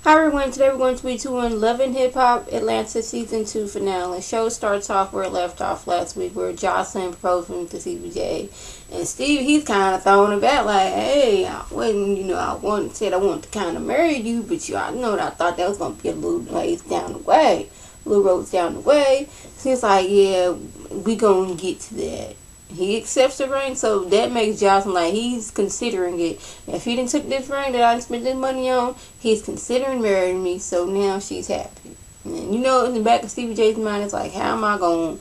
Hi everyone, today we're going to be doing Love and Hip Hop Atlanta Season 2 finale. The show starts off where it left off last week, where Jocelyn proposing to CBJ. And Steve, he's kind of throwing it back like, hey, I wasn't, I said I wanted to kind of marry you, but I know that I thought that was going to be a little ways down the way. Little roads down the way. So he's like, yeah, we going to get to that. He accepts the ring, so that makes Jocelyn like he's considering it. If he didn't took this ring that I spent this money on, he's considering marrying me. So now she's happy. And in the back of Stevie J's mind, it's like, how am I gonna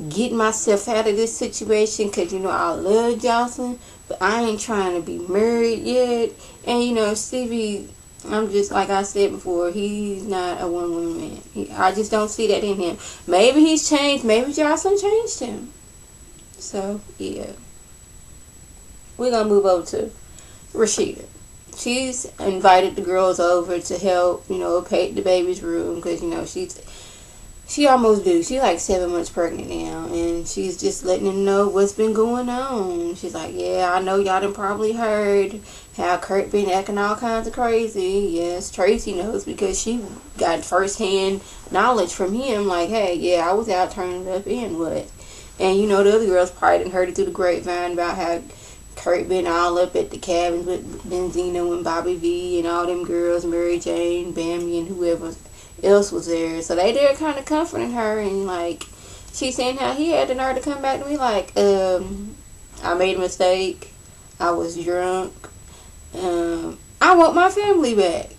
get myself out of this situation? Because I love Jocelyn, but I ain't trying to be married yet. And Stevie, I'm just like I said before, he's not a one-woman man. I just don't see that in him. Maybe he's changed. Maybe Jocelyn changed him. So, yeah. We're going to move over to Rashida. She's invited the girls over to help, paint the baby's room. Because, she almost due. She's like 7 months pregnant now. And she's just letting them know what's been going on. She's like, yeah, I know y'all done probably heard how Kurt been acting all kinds of crazy. Yes, Tracy knows because she got first-hand knowledge from him. Like, hey, yeah, I was out turning it up and what? And the other girls probably didn't heard it through the grapevine about how Kurt been all up at the cabins with Benzino and Bobby V and all them girls, Mary Jane, Bambi, and whoever else was there. So they there kind of comforting her, and like she's saying how he had the nerve to come back to me like, I made a mistake, I was drunk, I want my family back.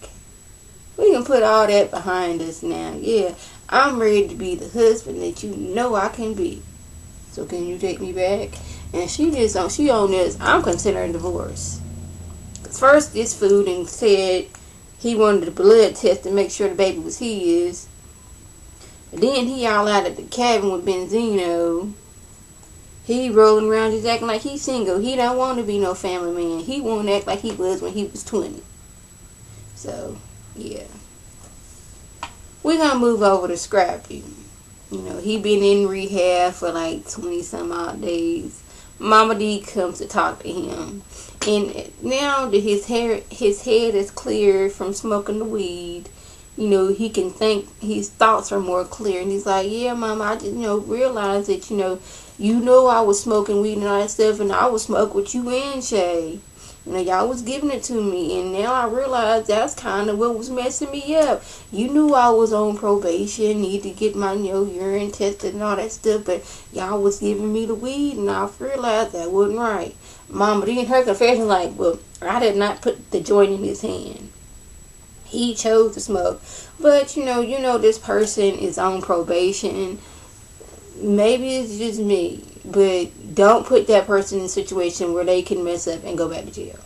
We can put all that behind us now. Yeah, I'm ready to be the husband that you know I can be. So can you take me back? And she on this, I'm considering divorce. Cause first this food and said he wanted a blood test to make sure the baby was his. And then he all out at the cabin with Benzino. He rolling around just acting like he's single. He don't want to be no family man. He want to act like he was when he was 20. So, yeah. We're going to move over to Scrappy. He been in rehab for like 20 some odd days. Mama D comes to talk to him. And now that his head is clear from smoking the weed, he can think, his thoughts are more clear. And he's like, yeah, Mama, I just, realized that, I was smoking weed and all that stuff, and I was smoking with you and Shay. Y'all was giving it to me, and now I realize that's kind of what was messing me up. You knew I was on probation, need to get my urine tested and all that stuff, but y'all was giving me the weed, and I realized that wasn't right. Mama, then her confession like, well, I did not put the joint in his hand. He chose to smoke, but this person is on probation. Maybe it's just me, but don't put that person in a situation where they can mess up and go back to jail.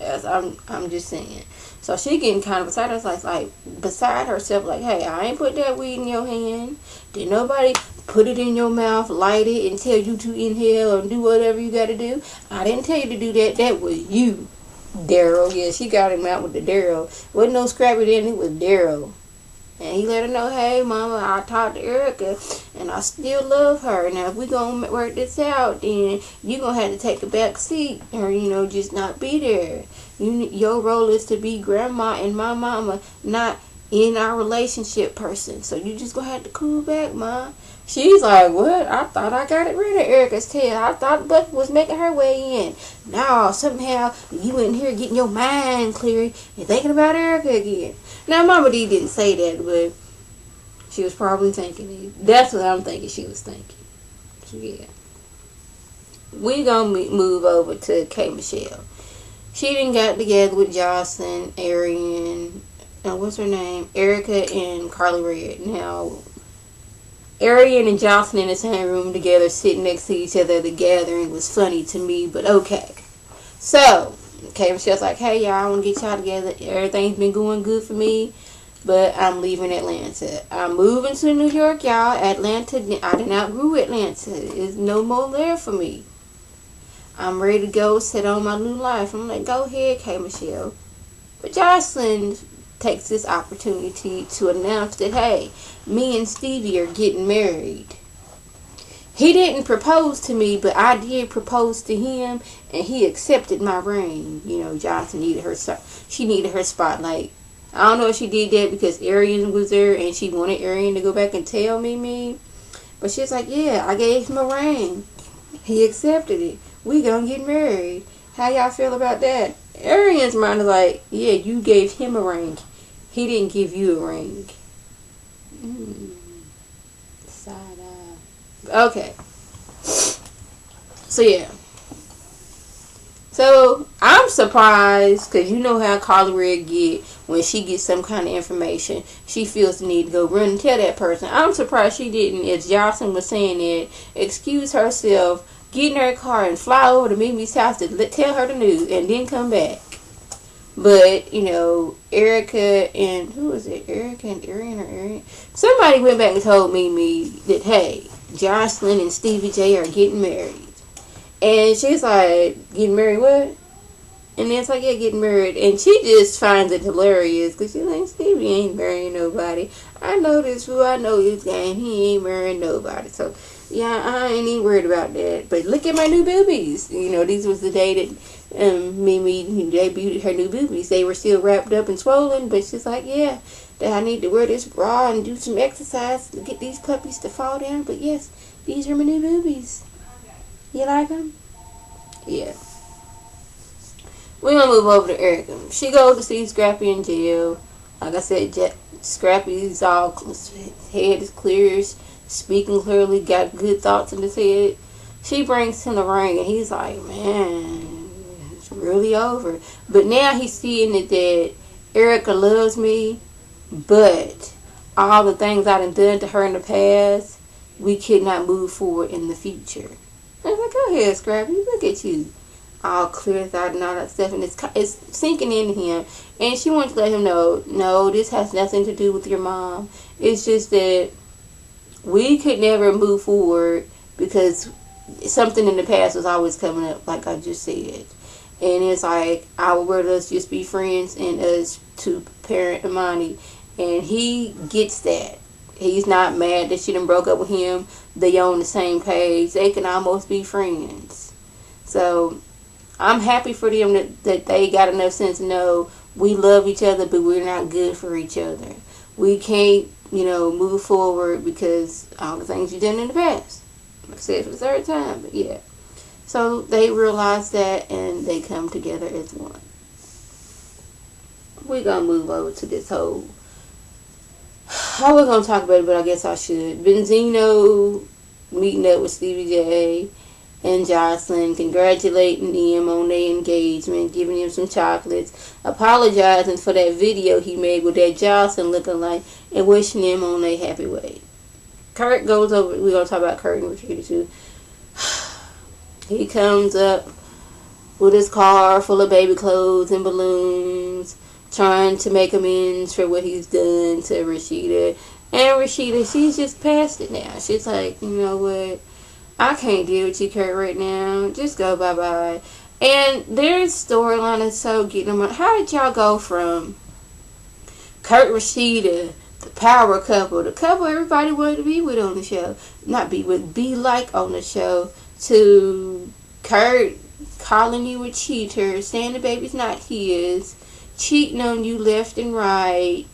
Yes, I'm just saying. So she getting kind of beside herself, like beside herself, like, hey, I ain't put that weed in your hand. Did nobody put it in your mouth, light it, and tell you to inhale and do whatever you got to do? I didn't tell you to do that. That was you, Daryl. Yeah, she got him out with the Daryl. Wasn't no Scrappy then. It was Daryl. And he let her know, hey, Mama, I talked to Erica, and I still love her. Now, if we going to work this out, then you going to have to take a back seat or, just not be there. Your role is to be grandma and my mama, not in our relationship person. So you just going to have to cool back, Ma. She's like, what? I thought I got it rid of Erica's tail. I thought Buffy was making her way in. Now, somehow, you in here getting your mind clear and thinking about Erica again. Now, Mama D didn't say that, but she was probably thinking it. That's what I'm thinking she was thinking. So, yeah. We gonna move over to K. Michelle. She done got together with Jocelyn, Arian, what's her name? Erica and Carly Red. Now, Arian and Jocelyn in the same room together, sitting next to each other at the gathering was funny to me, but okay. So, K. Michelle's like, hey, y'all, I want to get y'all together. Everything's been going good for me, but I'm leaving Atlanta. I'm moving to New York, y'all. Atlanta, I didn't outgrew Atlanta. There's no more there for me. I'm ready to go set on my new life. I'm like, go ahead, K. Michelle. But Jocelyn takes this opportunity to announce that, hey, me and Stevie are getting married. He didn't propose to me, but I did propose to him, and he accepted my ring. You know, Johnson needed her. She needed her spotlight. I don't know if she did that because Arian was there, and she wanted Arian to go back and tell Mimi. But she's like, yeah, I gave him a ring. He accepted it. We gonna get married. How y'all feel about that? Arian's mind is like, yeah, you gave him a ring. He didn't give you a ring. Side eye. Okay. So, yeah. So, I'm surprised, because you know how Carla Red get when she gets some kind of information. She feels the need to go run and tell that person. I'm surprised she didn't, as Jocelyn was saying it, excuse herself, get in her car and fly over to Mimi's house to tell her the news and then come back. But, you know, Erica and, who was it? Erica and Arian? Somebody went back and told Mimi that, hey, Jocelyn and Stevie J are getting married. And she's like, getting married what? And then it's like, yeah, getting married. And she just finds it hilarious because she's like, Stevie ain't marrying nobody. I know this fool. I know his game. He ain't marrying nobody. So, yeah, I ain't even worried about that. But look at my new boobies. You know, this was the day that Mimi debuted her new boobies. They were still wrapped up and swollen, but she's like, yeah, that I need to wear this bra and do some exercise to get these puppies to fall down. But yes, these are my new boobies. You like them? Yeah. We're going to move over to Erica. She goes to see Scrappy in jail. Like I said, Scrappy's all, head is clear, speaking clearly, got good thoughts in his head. She brings him the ring, and he's like, man, it's really over. But now he's seeing that Erica loves me, but all the things I done to her in the past, we could not move forward in the future. I was like, go ahead, Scrappy, look at you. All clear thought and all that stuff, and it's sinking into him. And she wants to let him know, no, this has nothing to do with your mom. It's just that we could never move forward because something in the past was always coming up, like I just said. And it's like, I would rather us just be friends and us to parent Imani. And he gets that. He's not mad that she done broke up with him. They on the same page. They can almost be friends. So, I'm happy for them that they got enough sense to know we love each other, but we're not good for each other. We can't, move forward because all the things you've done in the past. Like I said for the third time, but yeah. So, they realize that and they come together as one. We're going to move over to this whole... I was going to talk about it, but I guess I should. Benzino meeting up with Stevie J and Jocelyn, congratulating them on their engagement, giving him some chocolates, apologizing for that video he made with that Jocelyn looking like, and wishing him on their happy way. Kurt goes over, we're going to talk about Kurt and Rashida too. He comes up with his car full of baby clothes and balloons, trying to make amends for what he's done to Rashida. And Rashida, she's just past it now. She's like, you know what? I can't deal with you, Kurt, right now. Just go bye-bye. And their storyline is so getting them on. How did y'all go from Kurt, Rashida, the power couple, the couple everybody wanted to be with on the show, not be with, be like on the show, to Kurt calling you a cheater, saying the baby's not his, cheating on you left and right,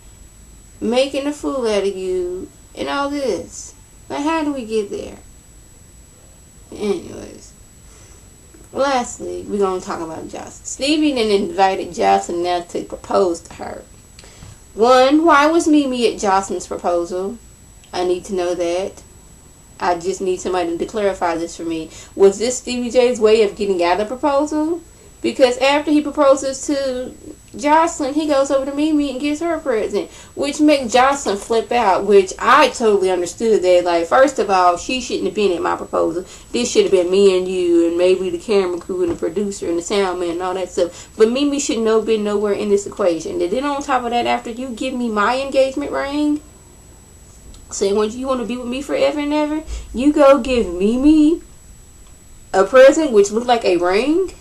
making a fool out of you, and all this? Like, how do we get there? Anyways, lastly, we're going to talk about Jocelyn. Stevie then invited Jocelyn now to propose to her. One, why was Mimi at Jocelyn's proposal? I need to know that. I just need somebody to clarify this for me. Was this Stevie J's way of getting out of the proposal? Because after he proposes to Jocelyn, he goes over to Mimi and gives her a present, which makes Jocelyn flip out, which I totally understood that. Like, first of all, she shouldn't have been at my proposal. This should have been me and you and maybe the camera crew and the producer and the sound man and all that stuff. But Mimi shouldn't have been nowhere in this equation. And then on top of that, after you give me my engagement ring, saying when you want to be with me forever and ever, you go give Mimi a present which looked like a ring?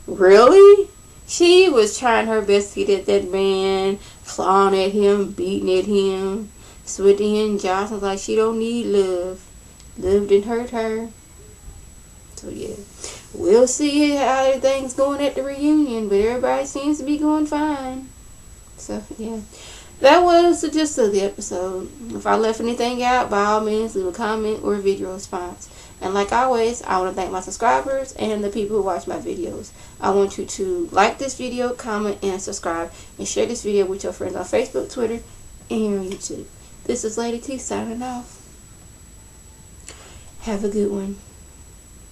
Really? She was trying her best to get at that man, clawing at him, beating at him. So at the end, Johnson's like, she don't need love. Love didn't hurt her. So yeah, we'll see how everything's going at the reunion, but everybody seems to be going fine. So yeah, that was the gist of the episode. If I left anything out, by all means leave a comment or a video response. And like always, I want to thank my subscribers and the people who watch my videos. I want you to like this video, comment, and subscribe, and share this video with your friends on Facebook, Twitter, and here on YouTube. This is Lady T signing off. Have a good one.